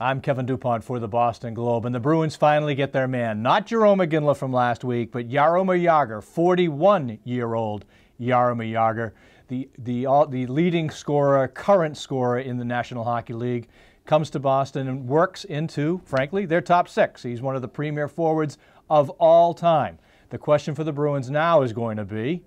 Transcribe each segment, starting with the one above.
I'm Kevin Dupont for the Boston Globe, and the Bruins finally get their man. Not Jaromir Jagr from last week, but Jaromir Jagr, 41-year-old Jaromir Jagr, the leading scorer, current scorer in the National Hockey League, comes to Boston and works into, frankly, their top six. He's one of the premier forwards of all time. The question for the Bruins now is going to be,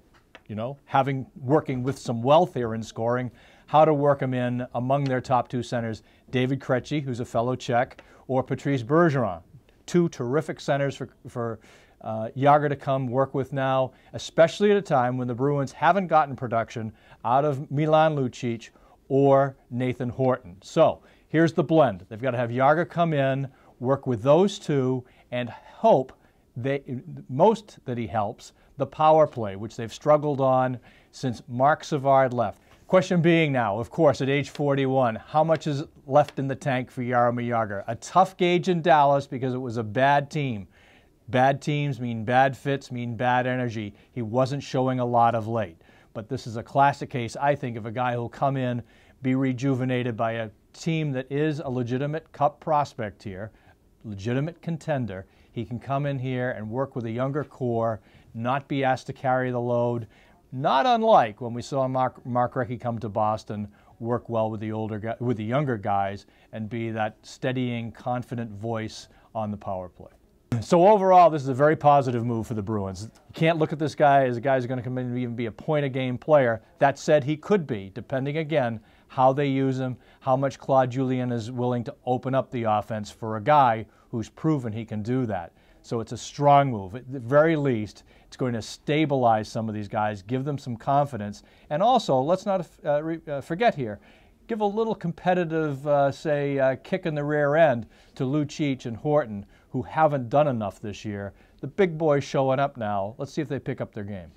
working with some wealth here in scoring, how to work him in among their top two centers, David Krejci, who's a fellow Czech, or Patrice Bergeron. Two terrific centers for Jagr to come work with now, especially at a time when the Bruins haven't gotten production out of Milan Lucic or Nathan Horton. So here's the blend. They've got to have Jagr come in, work with those two, and hope most that he helps the power play, which they've struggled on since Marc Savard left. Question being now, of course, at age 41, how much is left in the tank for Jaromir Jagr? A tough gauge in Dallas because it was a bad team. Bad teams mean bad fits, mean bad energy. He wasn't showing a lot of late. But this is a classic case, I think, of a guy who'll come in, be rejuvenated by a team that is a legitimate cup prospect here, legitimate contender. He can come in here and work with a younger core, not be asked to carry the load. Not unlike when we saw Mark Recchi come to Boston, work well with the younger guys, and be that steadying, confident voice on the power play. So overall, this is a very positive move for the Bruins. You can't look at this guy as a guy who's going to come in and even be a point-a-game player. That said, he could be, depending again how they use him, how much Claude Julien is willing to open up the offense for a guy who's proven he can do that. So it's a strong move. At the very least, it's going to stabilize some of these guys, give them some confidence, and also, let's not forget here, give a little competitive, kick in the rear end to Lucic and Horton, who haven't done enough this year. The big boys showing up now. Let's see if they pick up their game.